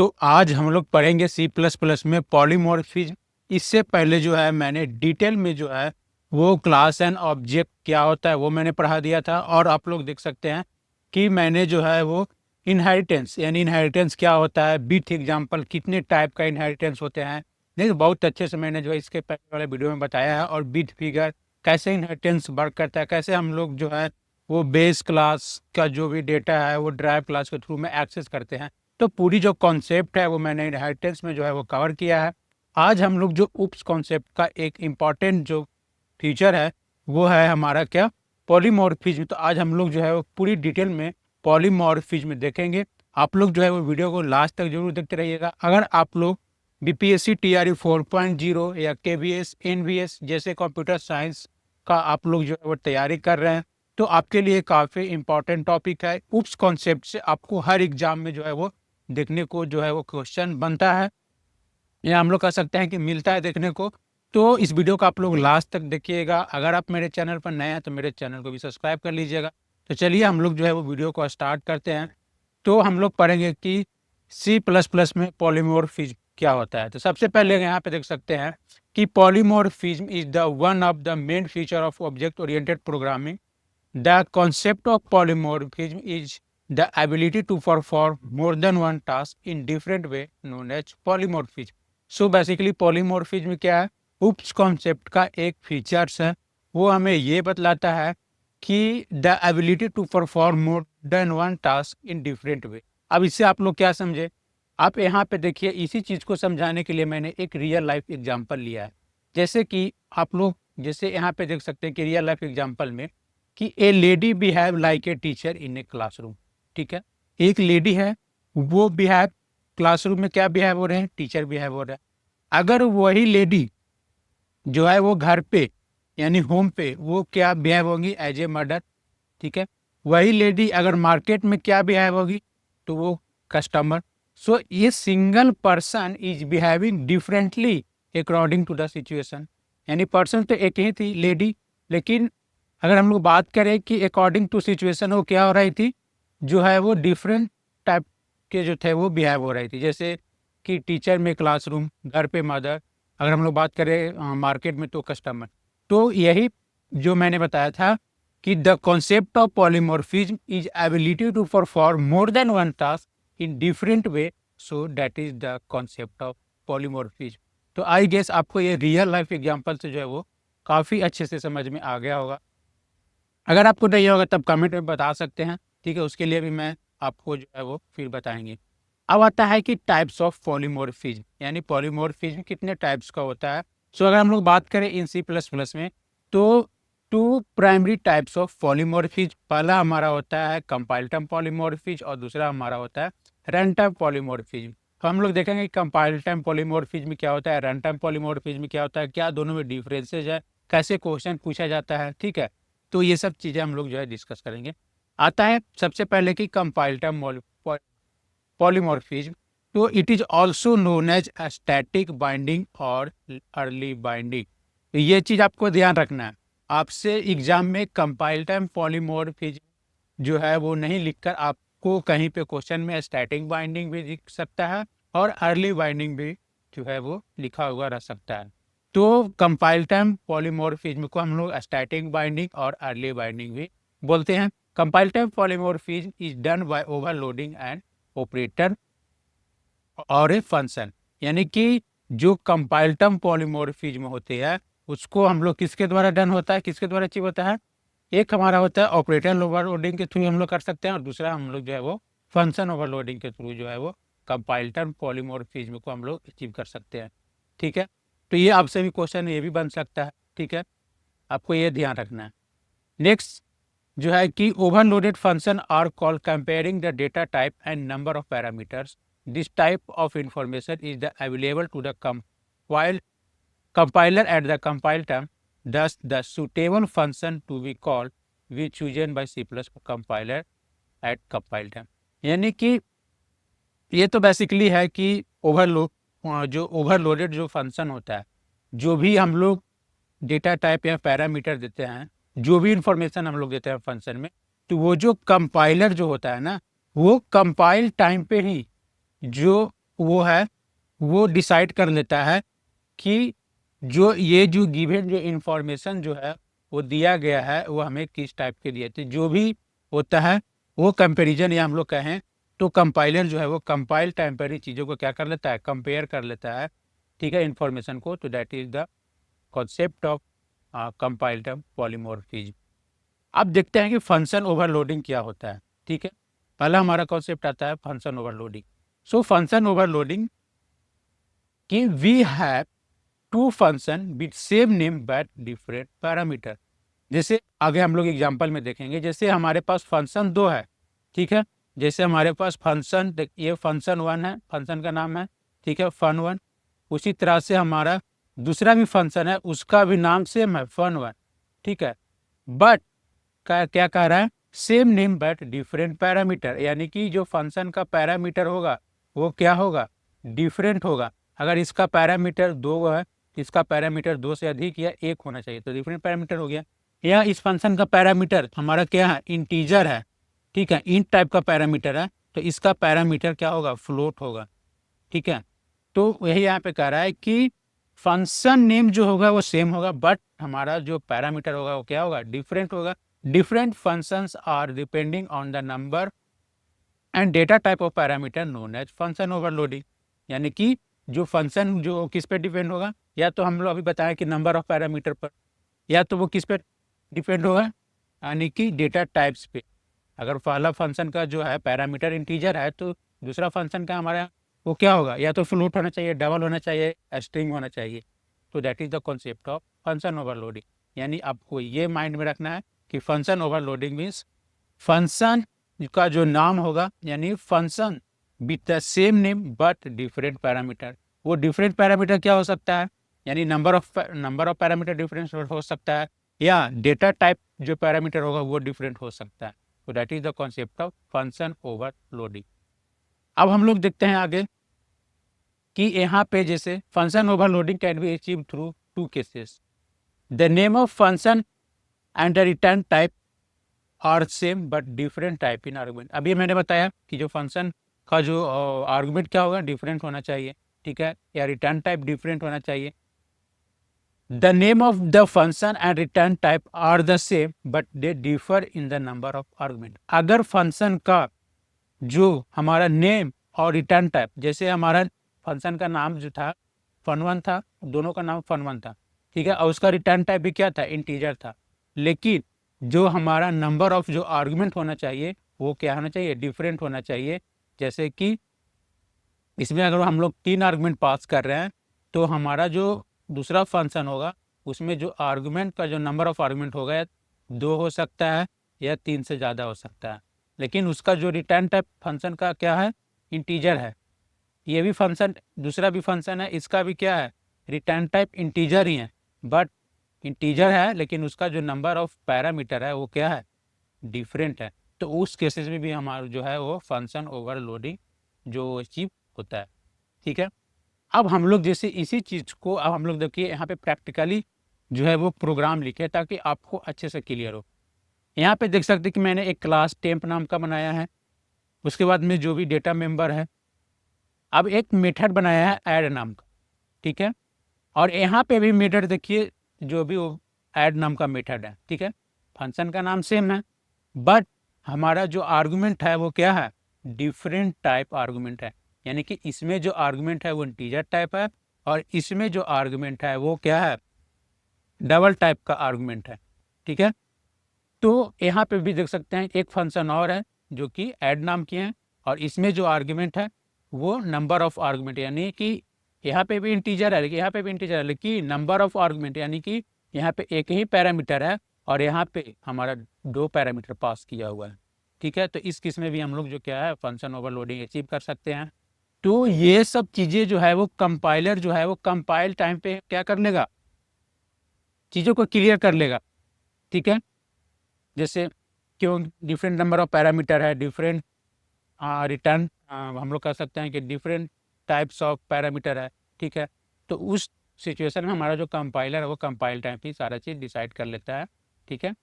तो आज हम लोग पढ़ेंगे सी प्लस प्लस में पॉलीमॉर्फिज्म। इससे पहले जो है मैंने डिटेल में जो है वो क्लास एंड ऑब्जेक्ट क्या होता है वो मैंने पढ़ा दिया था। और आप लोग देख सकते हैं कि मैंने जो है वो इनहेरिटेंस यानी इनहेरिटेंस क्या होता है, विथ एग्जांपल कितने टाइप का इनहेरिटेंस होते हैं, नहीं बहुत अच्छे से मैंने जो है इसके पहले वाले वीडियो में बताया है। और विथ फिगर कैसे इनहेरिटेंस वर्क करता है, कैसे हम लोग जो है वो बेस क्लास का जो भी डेटा है वो ड्राइव क्लास के थ्रू में एक्सेस करते हैं। तो पूरी जो कॉन्सेप्ट है वो मैंने इनहेरिटेंस में जो है वो कवर किया है। आज हम लोग जो उप्स कॉन्सेप्ट का एक इम्पॉर्टेंट जो फीचर है वो है हमारा क्या, पॉलीमॉर्फिज्म। तो आज हम लोग जो है वो पूरी डिटेल में पॉलीमॉर्फिज्म देखेंगे। आप लोग जो है वो वीडियो को लास्ट तक जरूर देखते रहिएगा। अगर आप लोग बीपीएससी टीआरई 4.0 या केवीएस एनवीएस जैसे कंप्यूटर साइंस का आप लोग जो है वो तैयारी कर रहे हैं तो आपके लिए काफ़ी इंपॉर्टेंट टॉपिक है। उप्स कॉन्सेप्ट से आपको हर एग्जाम में जो है वो देखने को जो है वो क्वेश्चन बनता है, या हम लोग कह सकते हैं कि मिलता है देखने को। तो इस वीडियो को आप लोग लास्ट तक देखिएगा। अगर आप मेरे चैनल पर नए हैं तो मेरे चैनल को भी सब्सक्राइब कर लीजिएगा। तो चलिए हम लोग जो है वो वीडियो को स्टार्ट करते हैं। तो हम लोग पढ़ेंगे कि सी प्लस प्लस में पॉलीमॉर्फिज्म क्या होता है। तो सबसे पहले यहाँ पे देख सकते हैं कि polymorphism is the one of the main feature of object oriented programming. The concept of polymorphism is the ability to perform more than one task in different way known as polymorphism. So basically polymorphism क्या है, उप्स concept का एक features है। वो हमें ये बतलाता है कि the ability to perform more than one task in different way. अब इससे आप लोग क्या समझे, आप यहाँ पे देखिए, इसी चीज़ को समझाने के लिए मैंने एक रियल लाइफ एग्जांपल लिया है। जैसे कि आप लोग जैसे यहाँ पे देख सकते हैं कि रियल लाइफ एग्जांपल में कि ए lady behave like a teacher in a classroom. ठीक है, एक लेडी है, वो बिहेव क्लासरूम में क्या बिहेव हो रहे हैं, टीचर बिहेव हो रहा है। अगर वही लेडी जो है वो घर पे यानी होम पे वो क्या बिहेव होगी, एज ए मदर। ठीक है, वही लेडी अगर मार्केट में क्या बिहेव होगी, तो वो कस्टमर। सो ये single person is behaving differently according to the situation. यानी पर्सन तो एक ही थी लेडी, लेकिन अगर हम लोग बात करें कि अकॉर्डिंग टू सिचुएशन वो क्या हो रही थी, जो है वो डिफरेंट टाइप के जो थे वो बिहेव हो रही थी। जैसे कि टीचर में क्लासरूम, घर पे मदर, अगर हम लोग बात करें मार्केट में तो कस्टमर। तो यही जो मैंने बताया था कि the concept of polymorphism is ability to perform more than one task in different way. So that is the concept of polymorphism. तो आई गेस आपको ये रियल लाइफ एग्जांपल से जो है वो काफ़ी अच्छे से समझ में आ गया होगा। अगर आपको नहीं होगा तब कमेंट में बता सकते हैं, ठीक है, उसके लिए भी मैं आपको जो है वो फिर बताएंगे। अब आता है कि टाइप्स ऑफ पॉलीमॉर्फिज्म, यानी पॉलीमॉर्फिज्म कितने टाइप्स का होता है। सो अगर हम लोग बात करें इन सी प्लस प्लस में तो two primary types of polymorphism. पहला हमारा होता है कंपाइल टर्म पॉलीमॉर्फिज्म और दूसरा हमारा होता है रन टाइम पॉलीमॉर्फिज्म। तो हम लोग देखेंगे कि कंपाइल टाइम पॉलीमॉर्फिज्म क्या होता है, रन टाइम पॉलीमॉर्फिज्म क्या होता है, क्या दोनों में डिफरेंसेज है, कैसे क्वेश्चन पूछा जाता है। ठीक है, तो ये सब चीज़ें हम लोग जो है डिस्कस करेंगे। आता है सबसे पहले कि कंपाइल टर्म पॉलीमॉर्फिज्म। तो it is also known as static binding और अर्ली बाइंडिंग। ये चीज़ आपको ध्यान रखना है। आपसे एग्जाम में कंपाइल टाइम पॉलीमॉर्फिज्म जो है वो नहीं लिखकर आपको कहीं पे क्वेश्चन में स्टैटिक बाइंडिंग भी दिख सकता है और अर्ली बाइंडिंग भी जो है वो लिखा हुआ रह सकता है। तो कंपाइल टाइम पॉलीमॉर्फिज्म को हम लोग स्टैटिक बाइंडिंग और अर्ली बाइंडिंग भी बोलते हैं। Compile time polymorphism is done by overloading and operator और ए फंक्शन। यानी कि जो कंपाइल टर्म पॉलीमॉर्फिज्म होते हैं उसको हम लोग किसके द्वारा डन होता है, किसके द्वारा अचीव होता है, एक हमारा होता है ऑपरेटर ओवरलोडिंग के थ्रू हम लोग कर सकते हैं, और दूसरा हम लोग जो है वो फंक्शन ओवरलोडिंग के थ्रू जो है वो कंपाइल टर्म पॉलीमॉर्फिज्म को हम लोग अचीव कर सकते हैं। ठीक है, तो ये आपसे भी क्वेश्चन ये भी बन सकता है। ठीक है, आपको ये ध्यान रखना है। नेक्स्ट जो है कि overloaded function are call comparing the data type and number of parameters. This type of information is the available to the compiler at the compile time. Thus the suitable function to be called we chosen by C+ compiler at compile time। यानी कि ये तो basically है कि जो overloaded जो function होता है, जो भी हम लोग डेटा टाइप या पैरामीटर देते हैं, जो भी इंफॉर्मेशन हम लोग देते हैं फंक्शन में, तो वो जो कंपाइलर जो होता है ना, वो कंपाइल टाइम पे ही जो वो है वो डिसाइड कर लेता है कि जो गिवन जो इंफॉर्मेशन जो है वो दिया गया है वो हमें किस टाइप के दिए थे, जो भी होता है वो कंपैरिजन, या हम लोग कहें तो कंपाइलर जो है वो कंपाइल टेम्पररी चीज़ों को क्या कर लेता है, कंपेयर कर लेता है, ठीक है, इंफॉर्मेशन को। तो that is the concept of compiled polymorphism. अब देखते हैं कि फंक्शन ओवरलोडिंग क्या होता है, ठीक है। पहला हमारा कॉन्सेप्ट आता है function overloading. So function overloading कि we have two function with same name but different parameter. जैसे आगे हम लोग एग्जांपल में देखेंगे, जैसे हमारे पास फंक्शन दो है, ठीक है। जैसे हमारे पास फंक्शन, ये फंक्शन वन है, फंक्शन का नाम है, ठीक है, फन वन। उसी तरह से हमारा दूसरा भी फंक्शन है, उसका भी नाम सेम है, फन वन, ठीक है। बट क्या कह रहा है, same name but different parameter, यानी कि जो फंक्शन का पैरामीटर होगा वो क्या होगा, डिफरेंट होगा। अगर इसका पैरामीटर 2 है, इसका पैरामीटर 2 से अधिक या 1 होना चाहिए तो डिफरेंट पैरामीटर हो गया। या इस फंक्शन का पैरामीटर हमारा क्या है, इंटीजर है, ठीक है, इंट टाइप का पैरामीटर है, तो इसका पैरामीटर क्या होगा, फ्लोट होगा, ठीक है। तो यही यहाँ पे कह रहा है कि फंक्शन नेम जो होगा वो सेम होगा, बट हमारा जो पैरामीटर होगा वो क्या होगा, डिफरेंट होगा। Different functions are depending on the number and data type of parameter known as function overloading. यानी कि जो फंक्शन जो किस पे डिपेंड होगा, या तो हम लोग अभी बताएं कि नंबर ऑफ पैरामीटर पर, या तो वो किस पे डिपेंड होगा, यानी कि डेटा टाइप्स पे। अगर पहला फंक्शन का जो है पैरामीटर इंटीजर है तो दूसरा फंक्शन का हमारा वो क्या होगा, या तो फ्लोट होना चाहिए, डबल होना चाहिए, स्ट्रिंग होना चाहिए। तो that is the concept of function overloading. यानी आपको ये माइंड में रखना है कि फंक्शन ओवरलोडिंग मीन्स फंक्शन का जो नाम होगा, यानी function with the same name but different parameter. वो डिफरेंट पैरामीटर क्या हो सकता है, यानी नंबर ऑफ पैरामीटर डिफरेंस हो सकता है, या डेटा टाइप जो पैरामीटर होगा वो डिफरेंट हो सकता है। तो that is the concept of function overloading. अब हम लोग देखते हैं आगे कि यहाँ पे जैसे function overloading can be achieve through two cases, the name of function and the return type are same but different type in argument. अभी मैंने बताया कि जो फंक्शन का जो आर्गुमेंट क्या होगा, डिफरेंट होना चाहिए, ठीक है, या रिटर्न टाइप डिफरेंट होना चाहिए। The name of the function and return type are the same but they differ in the number of argument. अगर फंक्शन का जो हमारा नेम और रिटर्न टाइप, जैसे हमारा फंक्शन का नाम जो था फन1 था, दोनों का नाम फन1 था, ठीक है, और उसका रिटर्न टाइप भी क्या था, इंटीजर था। लेकिन जो हमारा नंबर ऑफ जो आर्गुमेंट होना चाहिए वो क्या होना चाहिए, डिफरेंट होना चाहिए। जैसे कि इसमें अगर हम लोग 3 आर्गुमेंट पास कर रहे हैं तो हमारा जो दूसरा फंक्शन होगा उसमें जो आर्गुमेंट का जो नंबर ऑफ आर्गुमेंट होगा 2 हो सकता है या 3 से ज़्यादा हो सकता है। लेकिन उसका जो रिटर्न टाइप फंक्शन का क्या है, इंटीजर है। ये भी फंक्शन, दूसरा भी फंक्शन है, इसका भी क्या है, रिटर्न टाइप इंटीजर ही है, बट इंटीजर है लेकिन उसका जो नंबर ऑफ पैरामीटर है वो क्या है, डिफरेंट है। तो उस केसेस में भी हमारा जो है वो फंक्शन ओवरलोडिंग जो अचीव होता है, ठीक है। अब हम लोग जैसे इसी चीज़ को अब हम लोग देखिए यहाँ पे प्रैक्टिकली जो है वो प्रोग्राम लिखे ताकि आपको अच्छे से क्लियर हो। यहाँ पे देख सकते कि मैंने एक क्लास टेम्प नाम का बनाया है, उसके बाद में जो भी डेटा मेंबर है, अब एक मेथड बनाया है ऐड नाम का, ठीक है। और यहाँ पे भी मेथड देखिए जो भी वो ऐड नाम का मेथड है, ठीक है, फंक्शन का नाम सेम है, बट हमारा जो आर्गुमेंट है वो क्या है, डिफरेंट टाइप आर्गुमेंट है। यानी कि इसमें जो आर्गुमेंट है वो इंटीजर टाइप है और इसमें जो आर्गुमेंट है वो क्या है, डबल टाइप का आर्गुमेंट है, ठीक है। तो यहाँ पे भी देख सकते हैं एक फंक्शन और है जो कि ऐड नाम की है और इसमें जो आर्गुमेंट है वो नंबर ऑफ आर्गुमेंट, यानी कि यहाँ पे भी इंटीजर है लेकिन यहाँ पे भी इंटीजर है लेकिन नंबर ऑफ आर्गुमेंट, यानी कि यहाँ पे एक ही पैरामीटर है और यहाँ पे हमारा 2 पैरामीटर पास किया हुआ है, ठीक है। तो इस केस में भी हम लोग जो क्या है फंक्शन ओवरलोडिंग अचीव कर सकते हैं। तो ये सब चीज़ें जो है वो कंपाइलर जो है वो कंपाइल टाइम पे क्या कर लेगा, चीज़ों को क्लियर कर लेगा, ठीक है। जैसे क्यों डिफरेंट नंबर ऑफ पैरामीटर है, डिफरेंट रिटर्न हम लोग कह सकते हैं कि डिफरेंट टाइप्स ऑफ पैरामीटर है, ठीक है। तो उस सिचुएशन में हमारा जो कंपाइलर है वो कंपाइल टाइम ही सारा चीज़ डिसाइड कर लेता है, ठीक है।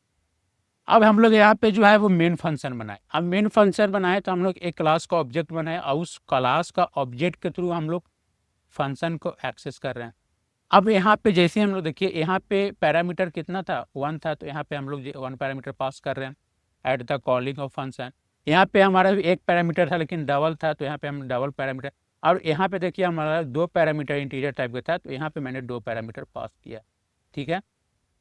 अब हम लोग यहाँ पे जो है वो मेन फंक्शन बनाए। अब मेन फंक्शन बनाए तो हम लोग एक क्लास का ऑब्जेक्ट बनाए और उस क्लास का ऑब्जेक्ट के थ्रू हम लोग फंक्शन को एक्सेस कर रहे हैं। अब यहाँ पे जैसे हम लोग देखिए यहाँ पे पैरामीटर कितना था, 1 था, तो यहाँ पे हम लोग 1 पैरामीटर पास कर रहे हैं at the calling of function. यहाँ पे हमारा एक पैरामीटर था लेकिन डबल था, तो यहाँ पे हम डबल पैरामीटर। और यहाँ पे देखिए हमारा 2 पैरामीटर इंटीजर टाइप का था, तो यहाँ पे मैंने 2 पैरामीटर पास किया। ठीक है,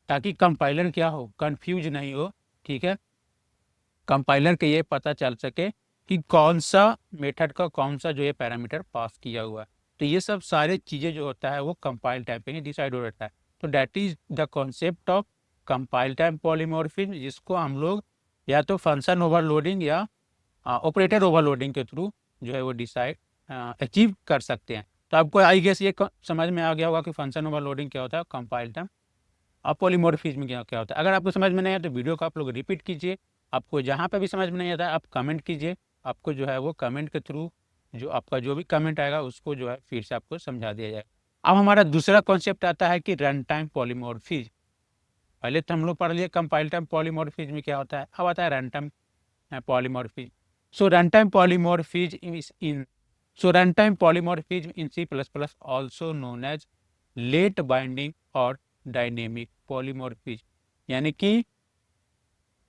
ताकि कंपाइलर क्या हो, कंफ्यूज नहीं हो। ठीक है, कंपाइलर के ये पता चल सके कि कौन सा मेथड का कौन सा जो ये पैरामीटर पास किया हुआ है। तो ये सब सारे चीज़ें जो होता है वो कंपाइल टाइम पे ही डिसाइड हो जाता है। तो that is the concept of compile time polymorphism, जिसको हम लोग या तो फंक्शन ओवरलोडिंग या ऑपरेटर ओवरलोडिंग के थ्रू जो है वो डिसाइड अचीव कर सकते हैं। तो आपको आई गेस ये समझ में आ गया होगा कि फंक्शन ओवरलोडिंग क्या होता है, कंपाइल टाइम और पॉलीमॉर्फिज्म क्या क्या होता है। अगर आपको समझ में नहीं आया तो वीडियो को आप लोग रिपीट कीजिए। आपको जहाँ पे भी समझ में नहीं आता आप कमेंट कीजिए, आपको जो है वो कमेंट के थ्रू जो आपका जो भी कमेंट आएगा उसको जो है फिर से आपको समझा दिया जाएगा। अब हमारा दूसरा कॉन्सेप्ट आता है कि रन टाइम पॉलीमॉर्फिज्म। पहले तो हम लोग पढ़ लिए कंपाइल टाइम पॉलीमॉर्फिज्म क्या होता है, अब आता है run time polymorphism. So runtime polymorphism is in so runtime polymorphism in C++ also known as late binding और dynamic polymorphism। यानी कि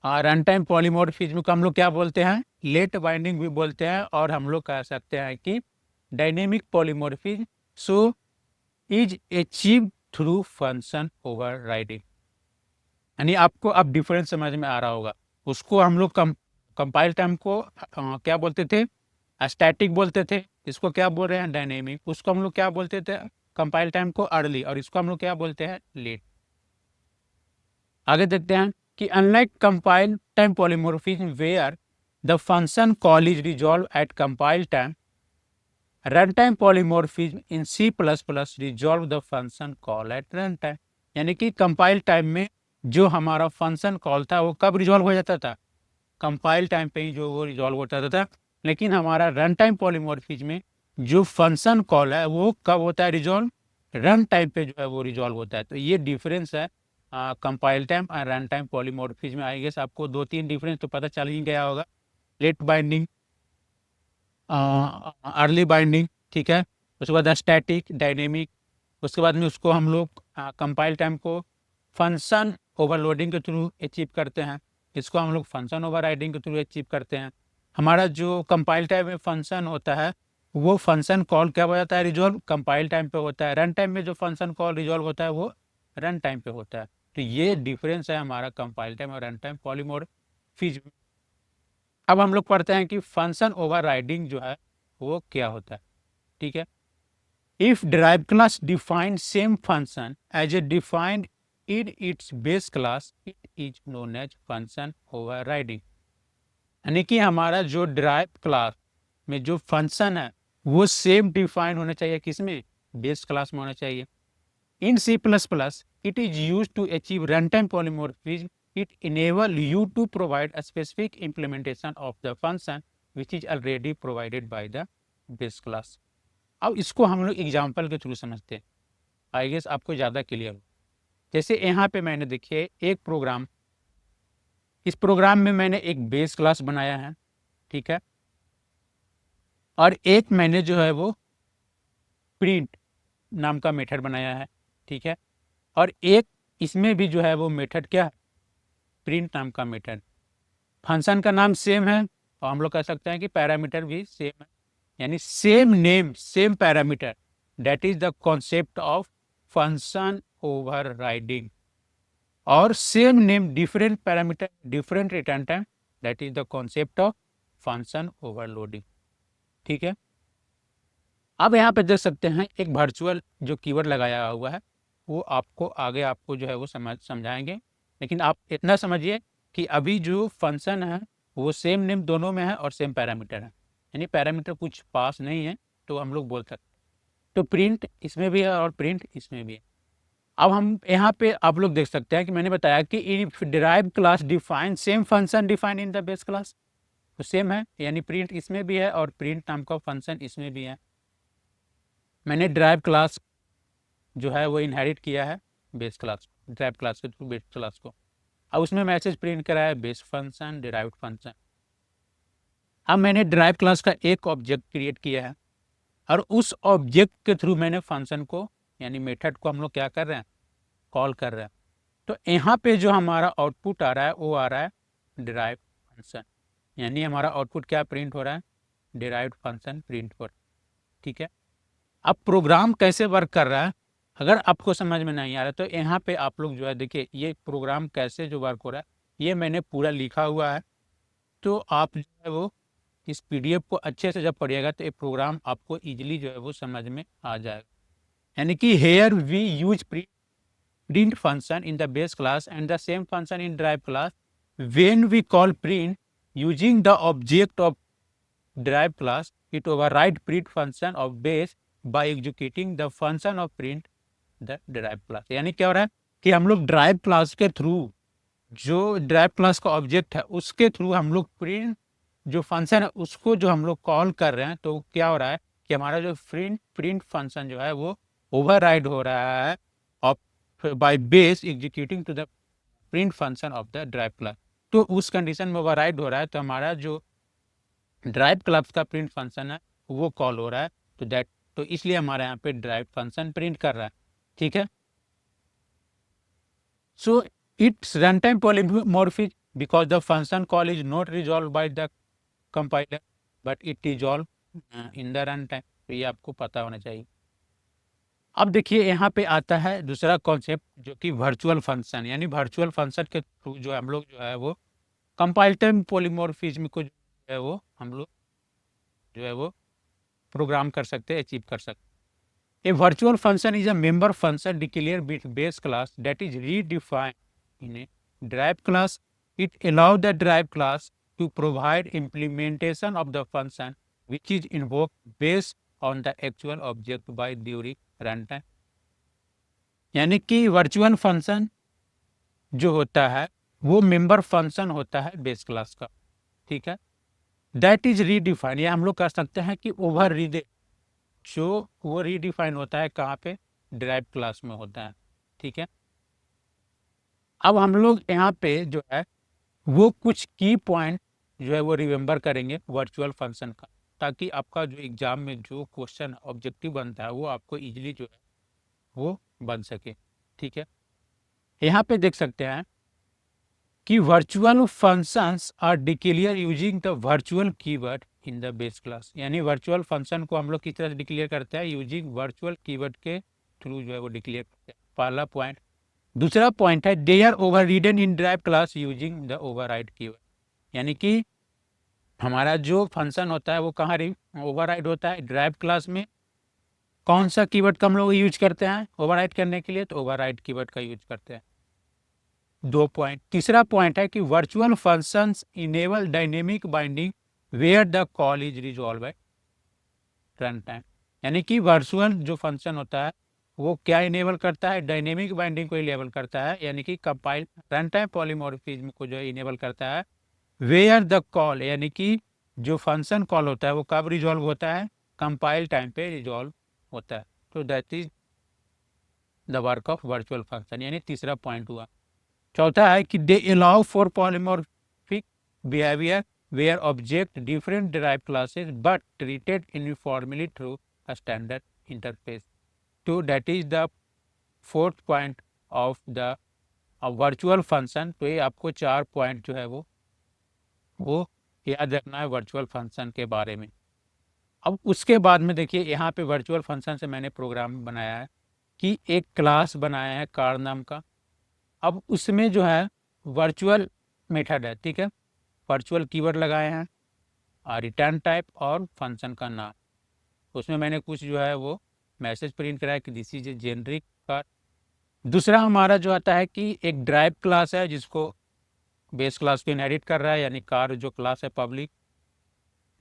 रन टाइम पॉलीमॉर्फिज्म को हम लोग क्या बोलते हैं, लेट बाइंडिंग भी बोलते हैं, और हम लोग कह सकते हैं कि dynamic polymorphism so is achieve through function overriding. यानी आपको अब डिफरेंस समझ में आ रहा होगा। उसको हम लोग कंपाइल टाइम को क्या बोलते थे, स्टैटिक बोलते थे। इसको क्या बोल रहे हैं, डायनेमिक। उसको हम लोग क्या बोलते थे, कंपाइल टाइम को अर्ली, और इसको हम लोग क्या बोलते हैं, लेट। आगे देखते हैं कि unlike compile time polymorphism where the function call is resolve at compile time, run time polymorphism in C++ resolve the function call at run time. यानी कि कंपाइल टाइम में जो हमारा फंक्शन कॉल था वो कब रिजॉल्व हो जाता था, कंपाइल टाइम पे ही जो वो रिजॉल्व होता था। लेकिन हमारा रन टाइम पॉलीमॉर्फिज्म में जो फंक्शन कॉल है वो कब होता है रिजॉल्व, रन टाइम पे जो है वो रिजॉल्व होता है। तो ये डिफरेंस है कंपाइल टाइम और रन टाइम पॉलीमॉर्फिज्म में। आई गेस आपको 2-3 डिफरेंस तो पता चल ही गया होगा, लेट बाइंडिंग, अर्ली बाइंडिंग, ठीक है, उसके बाद स्टैटिक, डायनेमिक, उसके बाद में उसको हम लोग कंपाइल टाइम को फंक्शन ओवरलोडिंग के थ्रू अचीव करते हैं, इसको हम लोग फंक्शन ओवरराइडिंग के थ्रू अचीव करते हैं। हमारा जो कंपाइल टाइम में फंक्शन होता है वो फंक्शन कॉल क्या हो जाता है, रिजॉल्व कंपाइल टाइम पे होता है। रन टाइम में जो फंक्शन कॉल रिजॉल्व होता है वो रन टाइम पे होता है। तो ये डिफरेंस है हमारा कंपाइल टाइम और रन टाइम पॉलीमॉर्फिज्म। अब हम लोग पढ़ते हैं कि फंक्शन ओवरराइडिंग जो है वो क्या होता है। ठीक है, if derive class define same function as a defined in its base class, it is known as function overriding। यानी कि हमारा जो डिराइव क्लास में जो फंक्शन है वो सेम डिफाइन होना चाहिए, किसमें, बेस क्लास में होना चाहिए। इन C++ it is used to achieve runtime polymorphism। It enable you to provide a specific implementation of the function which is already provided by the base class। अब इसको हम लोग एग्जाम्पल के थ्रू समझते हैं, आई गेस आपको ज़्यादा clear हो। जैसे यहाँ पे मैंने देखिए एक प्रोग्राम, इस प्रोग्राम में मैंने एक बेस क्लास बनाया है, ठीक है, और एक मैंने जो है वो प्रिंट नाम का मेथड बनाया है, ठीक है, और एक इसमें भी जो है वो मेथड क्या है, प्रिंट नाम का मेथड। फंक्शन का नाम सेम है और हम लोग कह सकते हैं कि पैरामीटर भी सेम है, यानी same name same parameter. That is the concept of function overriding. और same name different parameter different return time, that is the concept of function overloading. ठीक है, अब यहाँ पे देख सकते हैं एक वर्चुअल जो कीवर्ड लगाया हुआ है वो आपको आगे आपको जो है वो समझाएंगे। लेकिन आप इतना समझिए कि अभी जो फंक्शन है वो सेम नेम दोनों में है और सेम पैरामीटर है, यानी पैरामीटर कुछ पास नहीं है तो हम लोग बोल सकते। तो प्रिंट इसमें भी है और प्रिंट इसमें भी है। अब हम यहाँ पे आप लोग देख सकते हैं कि मैंने बताया कि if derive class define same function define in the base class, तो सेम है, यानी प्रिंट इसमें भी है और प्रिंट नाम का फंक्शन इसमें भी है। मैंने डिराइव क्लास जो है वो इनहेरिट किया है बेस क्लास, डिराइव क्लास के थ्रू बेस क्लास को। अब उसमें मैसेज प्रिंट करा है बेस फंक्शन, डिराइव्ड फंक्शन। अब मैंने डिराइव क्लास का एक ऑब्जेक्ट क्रिएट किया है और उस ऑब्जेक्ट के थ्रू मैंने फंक्शन को यानी मेथड को हम लोग क्या कर रहे हैं, कॉल कर रहे हैं। तो यहाँ पे जो हमारा आउटपुट आ रहा है वो आ रहा है डिराइव फंक्शन, यानी हमारा आउटपुट क्या प्रिंट हो रहा है, डिराइव्ड फंक्शन प्रिंट हो रहा है। ठीक है, अब प्रोग्राम कैसे वर्क कर रहा है अगर आपको समझ में नहीं आ रहा है तो यहाँ पे आप लोग जो है देखिए ये प्रोग्राम कैसे जो वर्क हो रहा है ये मैंने पूरा लिखा हुआ है। तो आप जो है वो इस पीडीएफ को अच्छे से जब पढ़िएगा तो ये प्रोग्राम आपको इजीली जो है वो समझ में आ जाएगा। यानी कि here we use print function in the base class and the same function in derived class when we call print using the object of derived class it override print function of base by executing the function of print the derived class। यानी क्या हो रहा है कि हम लोग derived class के through जो derived class का ऑब्जेक्ट है उसके थ्रू हम लोग प्रिंट जो फंक्शन है उसको जो हम लोग कॉल कर रहे हैं तो क्या हो रहा है कि हमारा जो प्रिंट फंक्शन जो है वो ओवरराइड हो रहा है by base executing to the print function of the derived class। तो उस कंडीशन में ओवरराइड हो रहा है तो हमारा जो derived class का प्रिंट फंक्शन है वो कॉल हो रहा है तो इसलिए हमारे यहाँ पे derived फंक्शन प्रिंट कर रहा है। ठीक है, so it's run time polymorphic because the function call is not resolve by the compiler but it resolve in the run time. तो ये आपको पता होना चाहिए। अब देखिए यहाँ पे आता है दूसरा कॉन्सेप्ट जो कि वर्चुअल फंक्शन, यानी वर्चुअल फंक्शन के थ्रू जो हम लोग जो है वो कंपाइल टाइम पॉलीमॉर्फिज्म को जो है वो हम लोग जो है वो प्रोग्राम कर सकते हैं, अचीव कर सकते हैं। A virtual function is a member function declare with base class that is redefined in a derived class। It allows the derived class to provide implementation of the function which is invoked based on the actual object by during runtime। यानी कि virtual function जो होता है वो member function होता है base class का। ठीक है, दैट इज रीडिफाइन, या हम लोग कह सकते हैं कि ओवर रीड जो वो रीडिफाइन होता है कहाँ पे, डिराइव क्लास में होता है। ठीक है, अब हम लोग यहाँ पे जो है वो कुछ की पॉइंट जो है वो रिमेंबर करेंगे वर्चुअल फंक्शन का, ताकि आपका जो एग्जाम में जो क्वेश्चन ऑब्जेक्टिव बनता है वो आपको इजीली जो है वो बन सके। ठीक है, यहाँ पे देख सकते हैं कि virtual functions are declare using the virtual keyword in the base class. यानी वर्चुअल फंक्शन को हम लोग किस तरह से डिक्लेयर करते हैं, यूजिंग वर्चुअल कीवर्ड के थ्रू जो है वो डिक्लेयर करते हैं, पहला पॉइंट। दूसरा पॉइंट है they are overridden in derived class using the override keyword. यानी कि हमारा जो फंक्शन होता है वो कहाँ ओवरराइड होता है, ड्राइव क्लास में। कौन सा कीवर्ड का हम लोग यूज करते हैं ओवरराइड करने के लिए, तो ओवरराइड कीवर्ड का यूज करते हैं। 2 पॉइंट। तीसरा पॉइंट है कि virtual functions enable dynamic binding where the call is resolve by run time. यानी कि वर्चुअल जो फंक्शन होता है वो क्या इनेबल करता है, डायनेमिक बाइंडिंग को इनेबल करता है, यानी कि कंपाइल रन टाइम पॉलीमॉर्फिज्म को जो इनेबल करता है। वेयर द कॉल, यानी कि जो फंक्शन कॉल होता है वो कब रिजॉल्व होता है, कंपाइल टाइम पे रिजॉल्व होता है। तो that is the work of virtual function, यानी तीसरा पॉइंट हुआ। चौथा है कि they allow for polymorphic behaviour where object different derive classes but treated uniformly through a standard interface. तो that is the fourth point of the virtual function. तो ये आपको 4 पॉइंट जो है वो याद रखना है वर्चुअल फंक्शन के बारे में। अब उसके बाद में देखिए यहाँ पे वर्चुअल फंक्शन से मैंने प्रोग्राम बनाया है कि एक क्लास बनाया है कार नाम का। अब उसमें जो है वर्चुअल मेथड है, ठीक है, वर्चुअल कीवर्ड लगाए हैं और रिटर्न टाइप और फंक्शन का नाम। उसमें मैंने कुछ जो है वो मैसेज प्रिंट कराया कि this is a generic car. दूसरा हमारा जो आता है कि एक ड्राइव क्लास है जिसको बेस क्लास को इनहेरिट कर रहा है, यानी कार जो क्लास है पब्लिक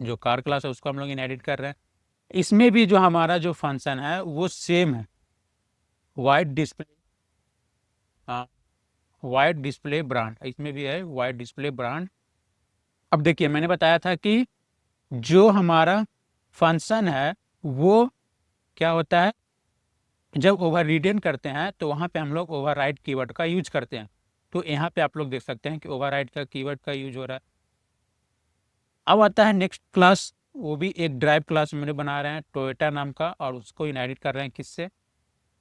जो कार क्लास है उसको हम लोग इनहेरिट कर रहे हैं। इसमें भी जो हमारा जो फंक्शन है वो सेम है, वाइड डिस्प्ले, हाँ वाइड डिस्प्ले ब्रांड, इसमें भी है वाइड डिस्प्ले ब्रांड। अब देखिए मैंने बताया था कि जो हमारा फंक्शन है वो क्या होता है, जब ओवररिडन करते हैं तो वहाँ पे हम लोग ओवरराइड कीवर्ड का यूज करते हैं। तो यहाँ पे आप लोग देख सकते हैं कि ओवरराइड का कीवर्ड का यूज हो रहा है। अब आता है नेक्स्ट क्लास, वो भी एक ड्राइव क्लास मैंने बना रहे हैं टोयोटा नाम का, और उसको इनहेरिट कर रहे हैं किससे,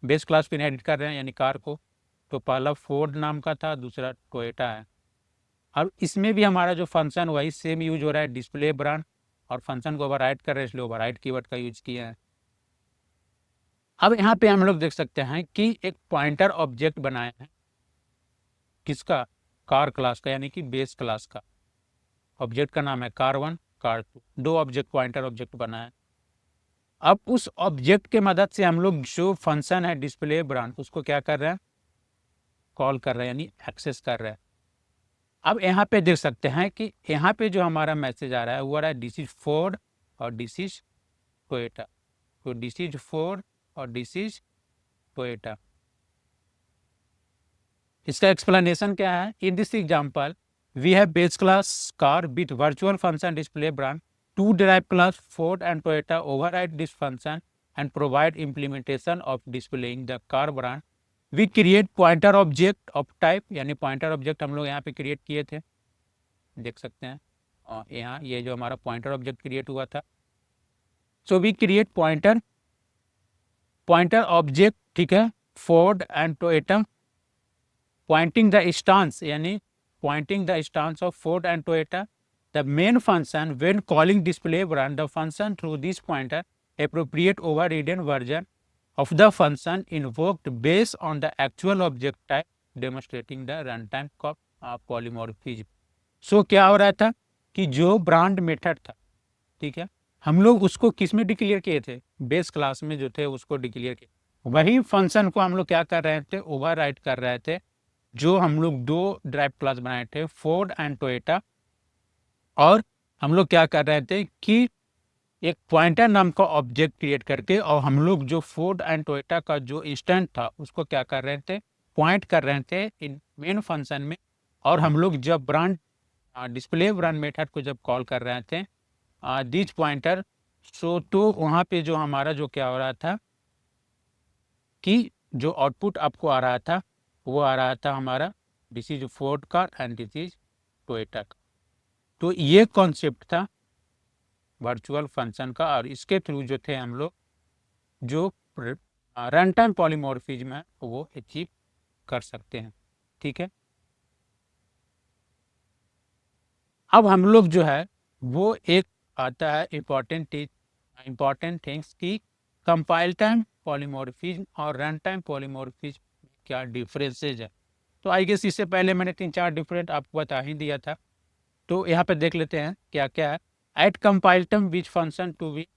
बेस क्लास पे इनहेरिट कर रहे हैं यानी कार को। तो पहला फोर्ड नाम का था, दूसरा टोयोटा है। अब इसमें भी हमारा जो फंक्शन वही सेम यूज हो रहा है, डिस्प्ले ब्रांड, और फंक्शन को ओवरराइड कर रहे हैं, इसलिए ओवरराइड कीवर्ड का यूज किया है। अब यहाँ पे हम लोग देख सकते हैं कि एक पॉइंटर ऑब्जेक्ट बनाया है, किसका, कार क्लास का, यानी कि बेस क्लास का। ऑब्जेक्ट का नाम है कार1, कार2, दो ऑब्जेक्ट पॉइंटर ऑब्जेक्ट बना है। अब उस ऑब्जेक्ट के मदद से हम लोग जो फंक्शन है डिस्प्ले ब्रांड, उसको क्या कर रहे हैं, कॉल कर रहे हैं, यानी एक्सेस कर रहे हैं। अब यहाँ पे देख सकते हैं कि यहाँ पे जो हमारा मैसेज आ रहा है वो आ रहा है दिस इज फोर्ड और दिस इज टोयोटा। तो दिस इज फोर्ड और दिस इज टोयोटा। इसका एक्सप्लेनेशन क्या है, in this example we have base class car with virtual function display brand, two derive class Ford and Toyota override this function and provide implementation of displaying the car brand. We create pointer object of type, यानी pointer object हम लोग यहाँ पे create किए थे, देख सकते हैं। और यहाँ ये जो हमारा पॉइंटर ऑब्जेक्ट क्रिएट हुआ था, so we create pointer object, ठीक है, Ford and Toyota, pointing the stance, यानी pointing the stance of Ford and Toyota. The main function when calling display brand, the function through this pointer appropriate overridden version of the function invoked based on the actual object type, demonstrating the runtime polymorphism. So क्या हो रहा था कि जो brand method था, ठीक है, हम लोग उसको किस में डिक्लेयर किए थे, बेस क्लास में जो थे उसको डिक्लेयर किए, वही फंक्शन को हम लोग क्या कर रहे थे, ओवरराइड कर रहे थे, जो हम लोग दो ड्राइव क्लास बनाए थे फोर्ड एंड टोयोटा। और हम लोग क्या कर रहे थे कि एक पॉइंटर नाम का ऑब्जेक्ट क्रिएट करके, और हम लोग जो फोर्ड एंड टोयोटा का जो इंस्टेंट था उसको क्या कर रहे थे, पॉइंट कर रहे थे इन मेन फंक्शन में। और हम लोग जब ब्रांड डिस्प्ले ब्रांड मेथड को जब कॉल कर रहे थे दिस पॉइंटर, सो तो वहाँ पे जो हमारा जो क्या हो रहा था कि जो आउटपुट आपको आ रहा था वो आ रहा था हमारा this is Ford car and this is Toyota का। तो ये कॉन्सेप्ट था वर्चुअल फंक्शन का, और इसके थ्रू जो थे हम लोग जो रन टाइम पॉलीमॉर्फिज्म है वो अचीव कर सकते हैं, ठीक है। अब हम लोग जो है वो एक आता है इम्पॉर्टेंट थिंग्स की कंपाइल टाइम पॉलीमॉर्फिज्म और रन टाइम पॉलीमॉर्फिज्म क्या डिफरेंसेज है। तो आई गेस इससे पहले मैंने 3-4 डिफरेंट आपको बता ही दिया था, तो यहाँ पे देख लेते हैं क्या क्या है। At compile time which function to be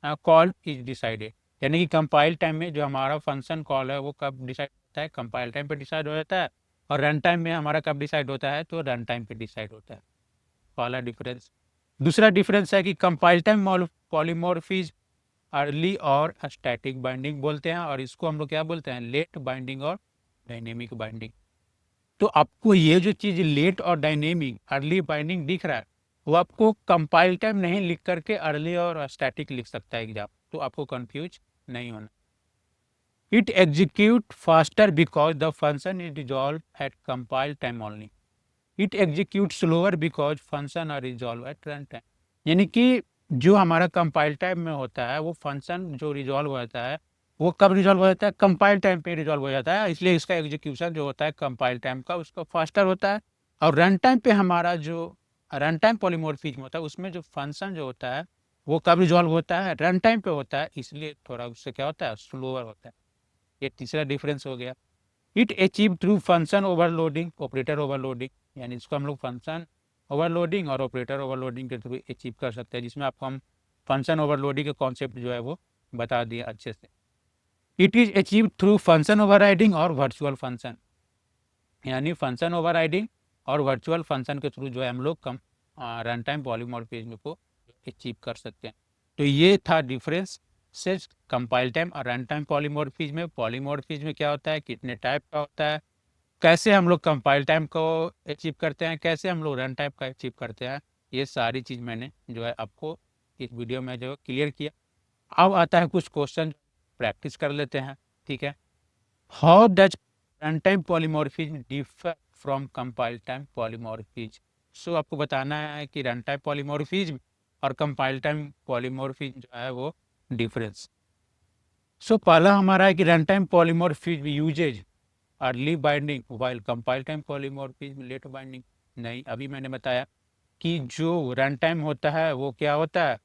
call is decided, यानी कि कंपाइल टाइम में जो हमारा फंक्शन कॉल है वो कब डिसाइड होता है, कंपाइल टाइम पे डिसाइड हो जाता है। और रन टाइम में हमारा कब डिसाइड होता है, तो रन टाइम पे डिसाइड होता है। पहला डिफरेंस। दूसरा डिफरेंस है कि कंपाइल टाइम पॉलीमॉर्फिज्म अर्ली और स्टैटिक बाइंडिंग बोलते हैं, और इसको हम लोग क्या बोलते हैं, लेट बाइंडिंग और डायनेमिक बाइंडिंग। तो आपको ये जो चीज़ लेट और डायनेमिक अर्ली बाइंडिंग दिख रहा है, वो आपको कंपाइल टाइम नहीं लिख करके अर्ली और स्टैटिक लिख सकता है एग्जाम, तो आपको कंफ्यूज नहीं होना। It execute faster because the function is resolve at compile time only. It execute slower because function are resolve at run time, यानी कि जो हमारा कंपाइल टाइम में होता है वो फंक्शन जो रिजॉल्व होता है वो कब रिजॉल्व हो जाता है, कंपाइल टाइम पे रिजॉल्व हो जाता है, इसलिए इसका एग्जीक्यूशन जो होता है कंपाइल टाइम का उसका फास्टर होता है। और रन टाइम पे हमारा जो रन टाइम पॉलीमॉर्फिज्म होता है उसमें जो फंक्शन जो होता है वो कब रिजॉल्व होता है, रन टाइम पे होता है, इसलिए थोड़ा उससे क्या होता है, स्लोअर होता है। ये तीसरा डिफरेंस हो गया। It achieve through function overloading operator overloading, यानी इसको हम लोग फंक्शन ओवरलोडिंग और ऑपरेटर ओवरलोडिंग के थ्रू अचीव कर सकते हैं, जिसमें आपको हम फंक्शन ओवरलोडिंग का कॉन्सेप्ट जो है वो बता दिया अच्छे से। It is achieve through function overriding और वर्चुअल फंक्शन, यानी फंक्शन ओवरराइडिंग और वर्चुअल फंक्शन के थ्रू जो है हम लोग कम रन टाइम पॉलीमॉर्फिज्म को अचीव कर सकते हैं। तो ये था डिफरेंस से कंपाइल टाइम और रन टाइम पॉलीमॉर्फिज्म में। पॉलीमॉर्फिज्म में क्या होता है, कितने टाइप का होता है, कैसे हम लोग कंपाइल टाइम को अचीव करते हैं, कैसे हम लोग रन टाइम का अचीव करते हैं, ये सारी चीज़ मैंने जो है आपको इस वीडियो में जो क्लियर किया। अब आता है कुछ क्वेश्चन, प्रैक्टिस कर लेते हैं, ठीक है। How does run time polymorphism differ from compile time polymorphism. So आपको बताना है कि रन टाइम पॉलीमॉर्फिज्म और कंपाइल टाइम पॉलीमॉर्फिज्म जो है वो डिफरेंस। सो पहला हमारा है कि run time polymorphism uses early binding while compile time polymorphism late binding. नहीं, अभी मैंने बताया कि जो रन टाइम होता है वो क्या होता है,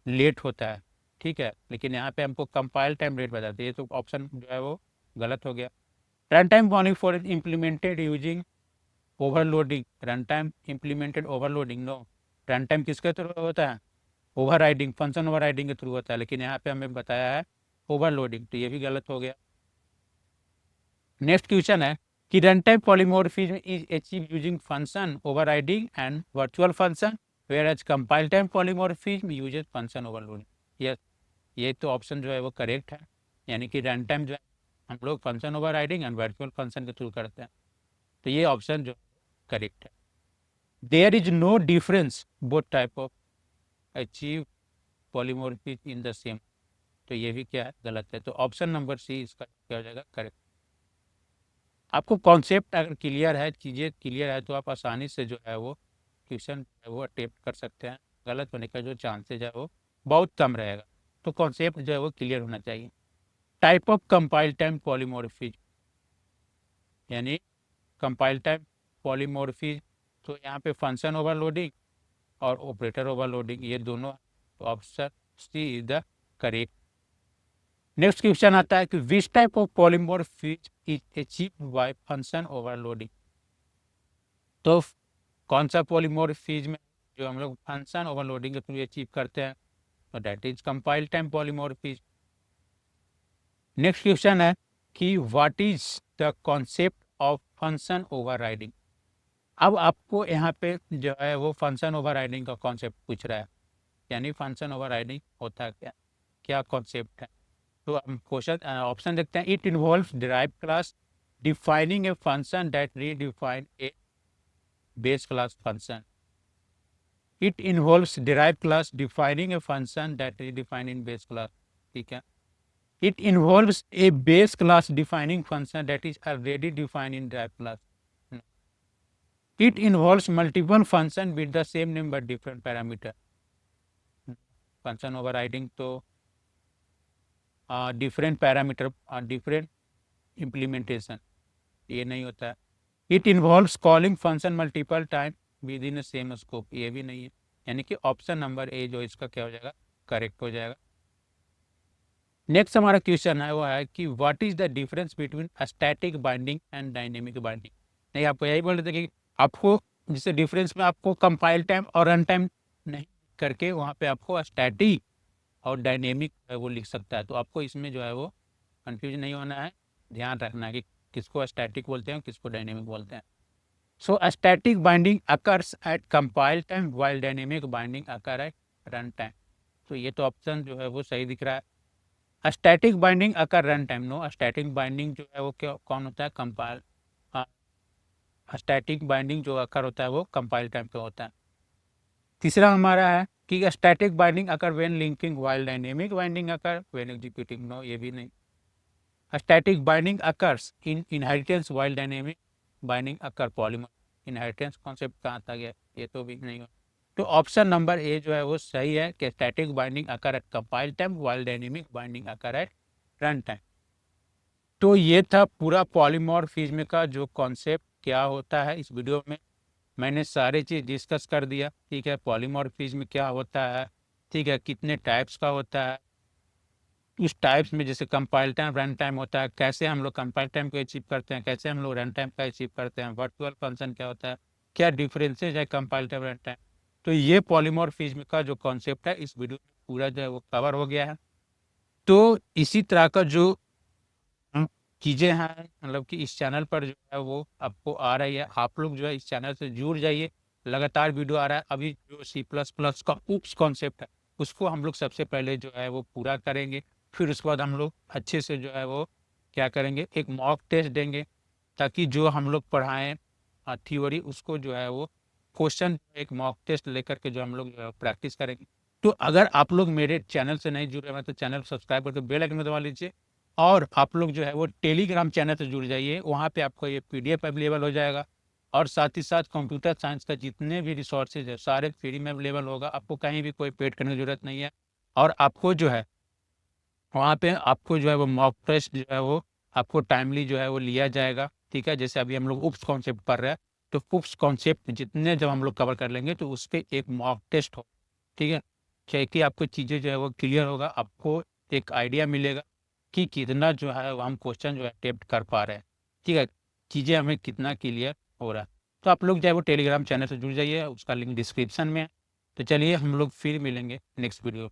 लेट होता है, ठीक है, लेकिन यहाँ पे हमको कंपाइल टाइम लेट बताते हैं, ये तो ऑप्शन जो है वो गलत हो गया। Run time warning for implemented using overloading, run time implemented overloading, no, run time किसके थ्रू होता है, overriding, function overriding के थ्रू होता है, लेकिन यहाँ पे हमें बताया है ओवरलोडिंग, तो ये भी गलत हो गया। नेक्स्ट क्वेश्चन है कि run time polymorphism is achieve using function overriding and virtual function whereas compile time polymorphism uses function overloading. Yes, ये तो ऑप्शन जो है वो करेक्ट है, यानी कि रन टाइम जो है हम लोग function overriding and virtual function के थ्रू करते हैं, तो ये ऑप्शन जो करेक्ट है। There is no difference both type of achieve polymorphism in the same, तो ये भी क्या है, गलत है, तो ऑप्शन नंबर सी इसका क्या हो जाएगा, करेक्ट। आपको कॉन्सेप्ट अगर क्लियर है, चीज़ें क्लियर है, तो आप आसानी से जो है वो क्वेश्चन है वो अटेम्प्ट कर सकते हैं, गलत होने का जो चांसेज है वो बहुत कम रहेगा, तो कॉन्सेप्ट जो है वो क्लियर होना चाहिए। Type of compile time polymorphism, यानी कंपाइल टाइम पॉलीमॉर्फिज्म, तो यहाँ पे फंक्शन ओवरलोडिंग और ऑपरेटर ओवरलोडिंग, ये दोनों, option C is the correct. Next question आता है कि which type of polymorphism is achieved by function overloading, तो कौन सा पॉलीमॉर्फिज्म जो हम लोग फंक्शन ओवरलोडिंग के थ्रू अचीव करते हैं, तो that is compile time polymorphism. Next question है कि what is the concept of function overriding. अब आपको यहाँ पे जो है वो फंक्शन ओवरराइडिंग का कॉन्सेप्ट पूछ रहा है, यानी फंक्शन ओवरराइडिंग होता है क्या, क्या कॉन्सेप्ट है, तो हम क्वेश्चन ऑप्शन देखते हैं। It involves derived class defining a function that redefine A base class function. It involves derived class defining a function that is defined in base class, ठीक है। It involves a base class defining function that is already defined in derived class. No. It involves multiple function with the same name but different parameter. Function overriding तो different parameter different implementation, ये नहीं होता है। It involves calling function multiple time within the same scope, ये भी नहीं है, यानी कि ऑप्शन नंबर ए जो इसका क्या हो जाएगा, करेक्ट हो जाएगा। नेक्स्ट हमारा क्वेश्चन है वो है कि what is the difference between static binding and dynamic binding. नहीं, आपको यही बोल रहे थे कि आपको जैसे डिफरेंस में आपको कंपाइल टाइम और रन टाइम नहीं करके वहाँ पे आपको स्टैटिक और डायनेमिक वो लिख सकता है, तो आपको इसमें जो है वो कंफ्यूज नहीं होना है, ध्यान रखना है कि किसको स्टैटिक बोलते हैं किसको डायनेमिक बोलते हैं। So static binding occurs at compile time while dynamic binding occur at run time, तो ये तो ऑप्शन जो है वो सही दिख रहा है। Static binding occur run time, no, static binding जो है वो क्या कौन होता है, कंपाइल, स्टैटिक बाइंडिंग जो अकर होता है वो कंपाइल टाइम पे होता है। तीसरा हमारा है कि static binding occur when linking while dynamic binding occur when executing, no, ये भी नहीं। Static binding occurs in inheritance while dynamic binding occur polymer, inheritance concept कहाँ आता गया, ये तो भी नहीं हो, तो ऑप्शन नंबर ए जो है वो सही है कि static binding occur at compile time while dynamic binding occur at run time. तो ये था पूरा पॉलीमॉर्फिज्म का जो कॉन्सेप्ट क्या होता है, इस वीडियो में मैंने सारी चीज़ डिस्कस कर दिया, ठीक है। पॉलीमॉर्फिज्म क्या होता है, ठीक है, कितने टाइप्स का होता है, इस टाइप्स में जैसे कंपाइल टाइम रन टाइम होता है, कैसे हम लोग कंपाइल टाइम को अचीव करते हैं, कैसे हम लोग रन टाइम का अचीव करते हैं, वर्चुअल फंक्शन क्या होता है, क्या डिफरेंसेज है कंपाइल टाइम रन टाइम, तो ये पॉलीमॉर्फिज्म का जो कॉन्सेप्ट है इस वीडियो में पूरा जो है वो कवर हो गया है। तो इसी तरह का जो चीज़ें हैं, मतलब कि इस चैनल पर जो है वो आपको आ रही है, आप लोग जो है इस चैनल से जुड़ जाइए, लगातार वीडियो आ रहा है। अभी जो C++ का ऊप्स कॉन्सेप्ट है उसको हम लोग सबसे पहले जो है वो पूरा करेंगे, फिर उसके बाद हम लोग अच्छे से जो है वो क्या करेंगे, एक मॉक टेस्ट देंगे, ताकि जो हम लोग पढ़ाएं थ्योरी उसको जो है वो क्वेश्चन एक मॉक टेस्ट लेकर के जो हम लोग प्रैक्टिस करेंगे। तो अगर आप लोग मेरे चैनल से नहीं जुड़े हैं तो चैनल सब्सक्राइब करके बेल आइकन में दबा लीजिए, और आप लोग जो है वो टेलीग्राम चैनल से जुड़ जाइए, वहाँ पे आपको ये पीडीएफ अवेलेबल हो जाएगा। और साथ ही साथ कंप्यूटर साइंस का जितने भी रिसोर्सेज है सारे फ्री में अवेलेबल होगा, आपको कहीं भी कोई पेड करने की जरूरत नहीं है। और आपको जो है वहाँ पे आपको जो है वो मॉक टेस्ट जो है वो आपको टाइमली जो है वो लिया जाएगा, ठीक है। जैसे अभी हम लोग उप्स कॉन्सेप्ट पढ़ रहे हैं, तो उप्स कॉन्सेप्ट जितने जब हम लोग कवर कर लेंगे तो उस पर एक मॉक टेस्ट हो, ठीक है। क्या कि आपको चीज़ें जो है वो क्लियर होगा, आपको एक आइडिया मिलेगा कि कितना जो है वो हम क्वेश्चन जो है अटेम्प्ट कर पा रहे हैं, ठीक है। चीज़ें हमें कितना क्लियर हो रहा है। तो आप लोग जो है वो टेलीग्राम चैनल से जुड़ जाइए, उसका लिंक डिस्क्रिप्शन में है। तो चलिए हम लोग फिर मिलेंगे नेक्स्ट वीडियो।